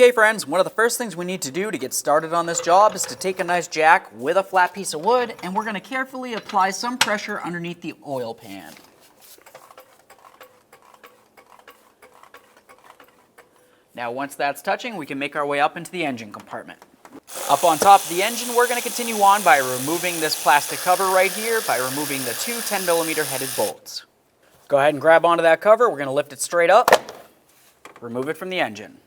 Okay friends, one of the first things we need to do to get started on this job is to take a nice jack with a flat piece of wood, and we're going to carefully apply some pressure underneath the oil pan. Now once that's touching, we can make our way up into the engine compartment. Up on top of the engine, we're going to continue on by removing this plastic cover right here by removing the two 10mm headed bolts. Go ahead and grab onto that cover. We're going to lift it straight up, remove it from the engine.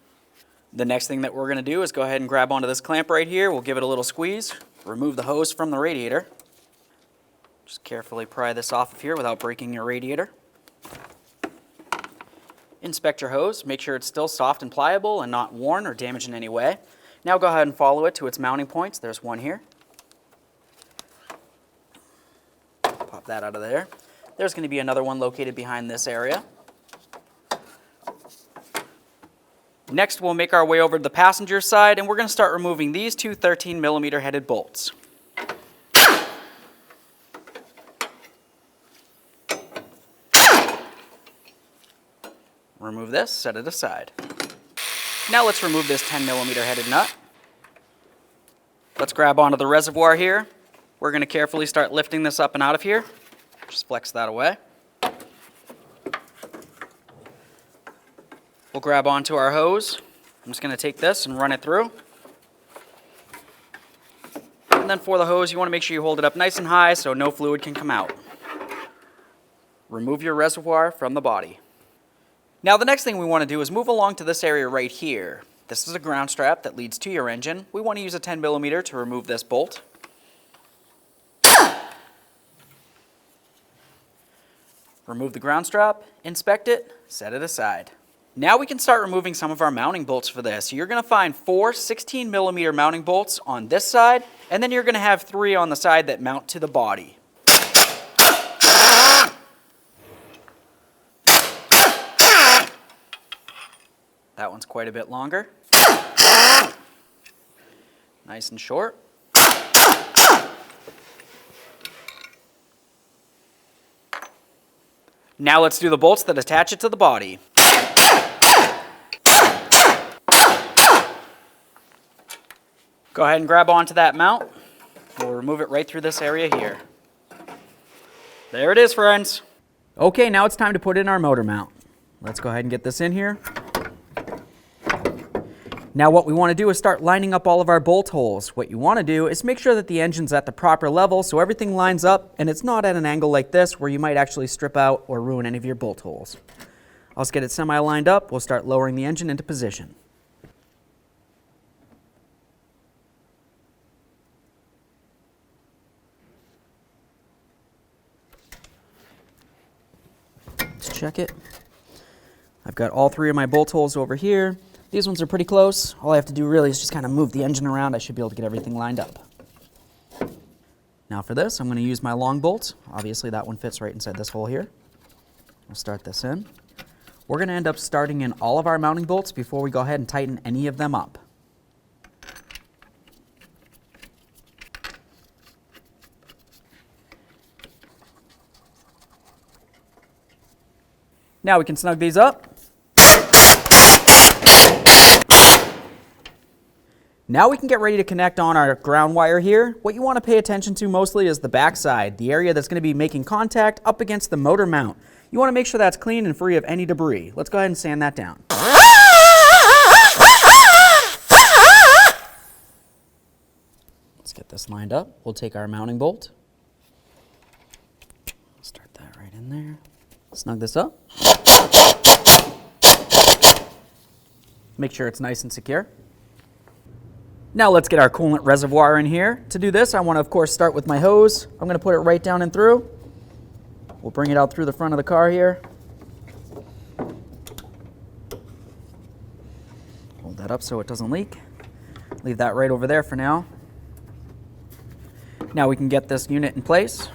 The next thing that we're going to do is go ahead and grab onto this clamp right here. We'll give it a little squeeze, remove the hose from the radiator. Just carefully pry this off of here without breaking your radiator. Inspect your hose, make sure it's still soft and pliable and not worn or damaged in any way. Now go ahead and follow it to its mounting points. There's one here. Pop that out of there. There's going to be another one located behind this area. Next, we'll make our way over to the passenger side, and we're going to start removing these two 13mm headed bolts. Remove this, set it aside. Now let's remove this 10mm headed nut. Let's grab onto the reservoir here. We're going to carefully start lifting this up and out of here. Just flex that away. We'll grab onto our hose. I'm just going to take this and run it through. And then for the hose, you want to make sure you hold it up nice and high so no fluid can come out. Remove your reservoir from the body. Now the next thing we want to do is move along to this area right here. This is a ground strap that leads to your engine. We want to use a 10mm to remove this bolt. Remove the ground strap, inspect it, set it aside. Now we can start removing some of our mounting bolts for this. You're going to find 4 16mm mounting bolts on this side, and then you're going to have 3 on the side that mount to the body. That one's quite a bit longer. Nice and short. Now let's do the bolts that attach it to the body. Go ahead and grab onto that mount. We'll remove it right through this area here. There it is, friends. Okay, now it's time to put in our motor mount. Let's go ahead and get this in here. Now what we want to do is start lining up all of our bolt holes. What you want to do is make sure that the engine's at the proper level so everything lines up and it's not at an angle like this where you might actually strip out or ruin any of your bolt holes. Let's get it semi-lined up. We'll start lowering the engine into position. Let's check it. I've got all 3 of my bolt holes over here. These ones are pretty close. All I have to do really is just kind of move the engine around. I should be able to get everything lined up. Now for this, I'm going to use my long bolt. Obviously that one fits right inside this hole here. We'll start this in. We're going to end up starting in all of our mounting bolts before we go ahead and tighten any of them up. Now we can snug these up. Now we can get ready to connect on our ground wire here. What you want to pay attention to mostly is the back side, the area that's going to be making contact up against the motor mount. You want to make sure that's clean and free of any debris. Let's go ahead and sand that down. Let's get this lined up. We'll take our mounting bolt. Start that right in there. Snug this up. Make sure it's nice and secure. Now let's get our coolant reservoir in here. To do this, I want to, of course, start with my hose. I'm going to put it right down and through. We'll bring it out through the front of the car here. Hold that up so it doesn't leak. Leave that right over there for now. Now we can get this unit in place.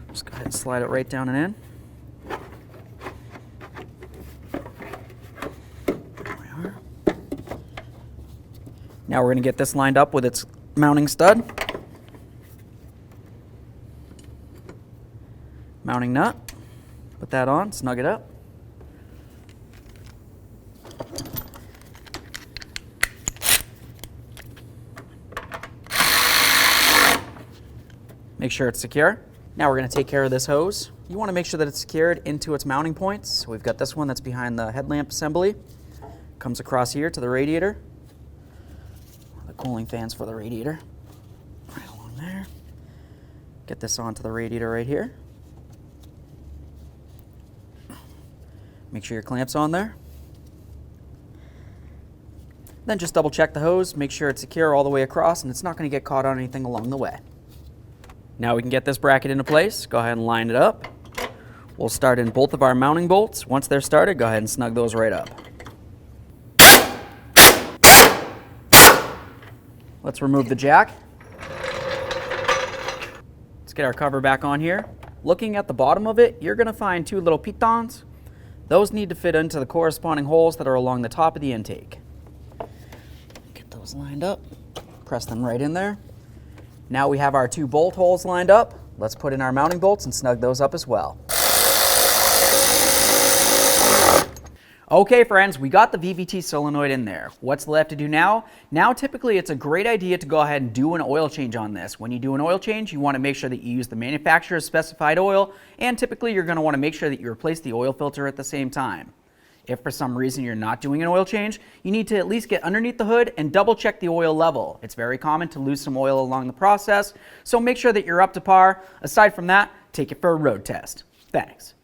Just go ahead and slide it right down and in. Now we're going to get this lined up with its mounting stud. Mounting nut. Put that on, snug it up. Make sure it's secure. Now we're going to take care of this hose. You want to make sure that it's secured into its mounting points. So we've got this one that's behind the headlamp assembly. Comes across here to the radiator. The cooling fans for the radiator. Right along there. Get this onto the radiator right here. Make sure your clamp's on there. Then just double check the hose, make sure it's secure all the way across and it's not going to get caught on anything along the way. Now we can get this bracket into place. Go ahead and line it up. We'll start in both of our mounting bolts. Once they're started, go ahead and snug those right up. Let's remove the jack. Let's get our cover back on here. Looking at the bottom of it, you're going to find two little pitons. Those need to fit into the corresponding holes that are along the top of the intake. Get those lined up. Press them right in there. Now we have our two bolt holes lined up. Let's put in our mounting bolts and snug those up as well. Okay friends, we got the VVT solenoid in there. What's left to do now? Now typically it's a great idea to go ahead and do an oil change on this. When you do an oil change, you want to make sure that you use the manufacturer's specified oil, and typically you're going to want to make sure that you replace the oil filter at the same time. If for some reason you're not doing an oil change, you need to at least get underneath the hood and double check the oil level. It's very common to lose some oil along the process, so make sure that you're up to par. Aside from that, take it for a road test. Thanks.